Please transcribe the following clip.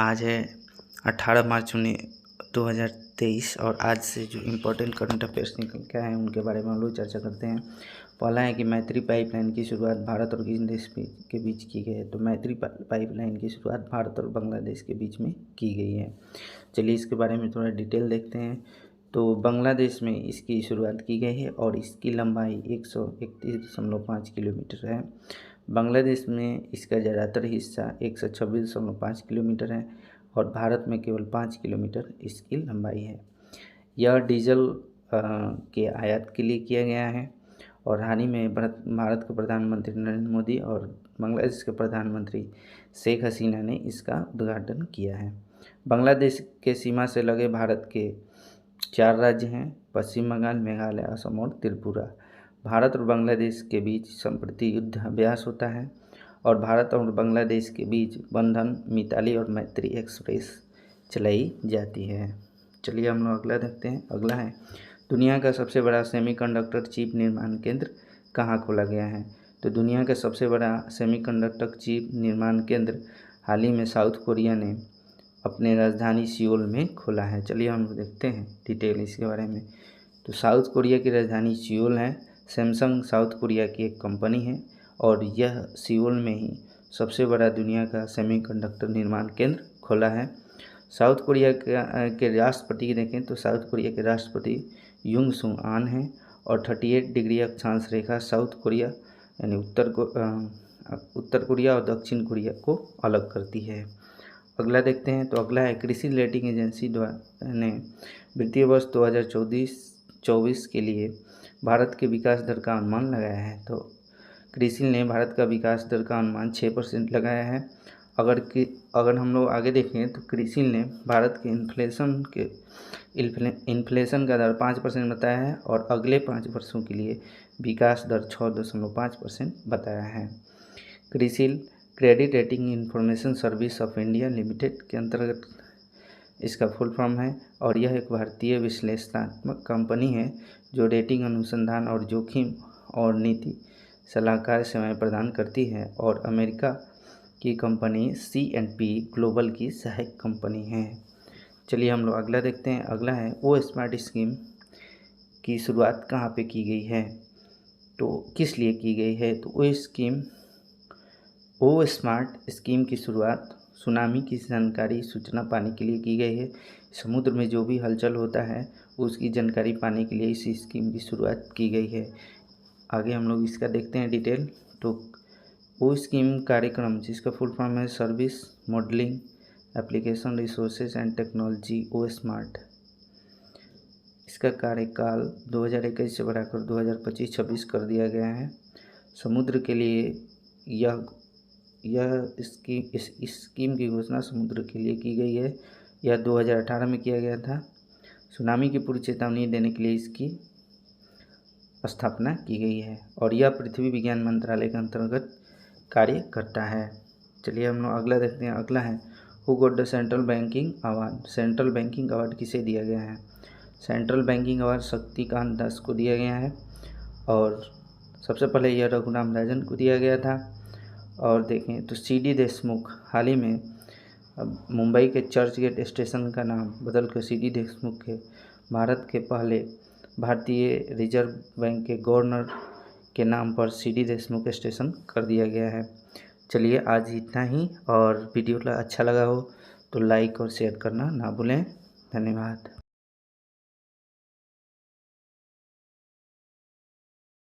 आज है 18 मार्च 2023 और आज से जो इम्पोर्टेंट करंट अफेयर्स निकल के आए हैं उनके बारे में हम लोग चर्चा करते हैं। पहला है कि मैत्री पाइपलाइन की शुरुआत भारत और किस देश के बीच की गई है। तो मैत्री पाइपलाइन की शुरुआत भारत और बांग्लादेश के बीच में की गई है। चलिए इसके बारे में थोड़ा डिटेल देखते हैं। तो बांग्लादेश में इसकी शुरुआत की गई है और इसकी लंबाई 131.5 किलोमीटर है। बांग्लादेश में इसका ज़्यादातर हिस्सा 126.5 किलोमीटर है और भारत में केवल 5 किलोमीटर इसकी लंबाई है। यह डीजल के आयात के लिए किया गया है और हाल ही में भारत के प्रधानमंत्री नरेंद्र मोदी और बांग्लादेश के प्रधानमंत्री शेख हसीना ने इसका उद्घाटन किया है। बांग्लादेश के सीमा से लगे भारत के 4 राज्य हैं: पश्चिम बंगाल, मेघालय, असम और त्रिपुरा। भारत और बांग्लादेश के बीच संप्रति युद्ध अभ्यास होता है और भारत और बांग्लादेश के बीच बंधन, मिताली और मैत्री एक्सप्रेस चलाई जाती है। चलिए हम लोग अगला देखते हैं। अगला है दुनिया का सबसे बड़ा सेमीकंडक्टर चिप निर्माण केंद्र कहाँ खोला गया है। तो दुनिया का सबसे बड़ा सेमीकंडक्टर चिप निर्माण केंद्र हाल ही में साउथ कोरिया ने अपने राजधानी सियोल में खोला है। चलिए हम देखते हैं डिटेल इसके बारे में। तो साउथ कोरिया की राजधानी सियोल है। सैमसंग साउथ कोरिया की एक कंपनी है और यह सियोल में ही सबसे बड़ा दुनिया का सेमीकंडक्टर निर्माण केंद्र खोला है। साउथ कोरिया के राष्ट्रपति देखें तो साउथ कोरिया के राष्ट्रपति युंग सुंग आन हैं और 38 डिग्री अक्षांश रेखा साउथ कोरिया यानी उत्तर कोरिया और दक्षिण कोरिया को अलग करती है। अगला देखते हैं। तो अगला है कृषि रेटिंग एजेंसी ने वित्तीय वर्ष 2024 के लिए भारत के विकास दर का अनुमान लगाया है। तो क्रिसिल ने भारत का विकास दर का अनुमान 6% लगाया है। अगर हम लोग आगे देखें तो क्रिसिल ने भारत के इन्फ्लेशन का दर 5% बताया है और अगले 5 वर्षों के लिए विकास दर 6.5% बताया है। CRISIL credit rating information service of India limited के अंतर्गत इसका फुल फॉर्म है और यह एक भारतीय विश्लेषणात्मक कंपनी है जो रेटिंग अनुसंधान और जोखिम और नीति सलाहकार सेवाएं प्रदान करती है और अमेरिका की कंपनी C&P ग्लोबल की सहायक कंपनी है। चलिए हम लोग अगला देखते हैं। अगला है ओ स्मार्ट स्कीम की शुरुआत कहाँ पे की गई है, तो किस लिए की गई है। तो ओ स्मार्ट स्कीम की शुरुआत सुनामी की जानकारी सूचना पाने के लिए की गई है। समुद्र में जो भी हलचल होता है उसकी जानकारी पाने के लिए इस स्कीम की शुरुआत की गई है। आगे हम लोग इसका देखते हैं डिटेल। तो वो स्कीम कार्यक्रम जिसका फुल फॉर्म है service modelling application resources and technology O smart. इसका कार्यकाल 2021 से बढ़ाकर 2025-26 कर दिया गया है। समुद्र के लिए इस स्कीम की घोषणा समुद्र के लिए की गई है। यह 2018 में किया गया था। सुनामी की पूर्व चेतावनी देने के लिए इसकी स्थापना की गई है और यह पृथ्वी विज्ञान मंत्रालय के अंतर्गत कार्य करता है। चलिए हम लोग अगला देखते हैं। अगला है who got the central banking award. Central banking award किसे दिया गया है। Central banking award Shaktikanta Das को दिया गया है और सबसे पहले यह रघुराम राजन को दिया गया था। और देखें तो CD देशमुख हाल ही में मुंबई के चर्च गेट स्टेशन का नाम बदल कर CD देशमुख के भारत के पहले भारतीय रिजर्व बैंक के गवर्नर के नाम पर CD देशमुख स्टेशन कर दिया गया है। चलिए आज इतना ही और वीडियो अच्छा लगा हो तो लाइक और शेयर करना ना भूलें। धन्यवाद।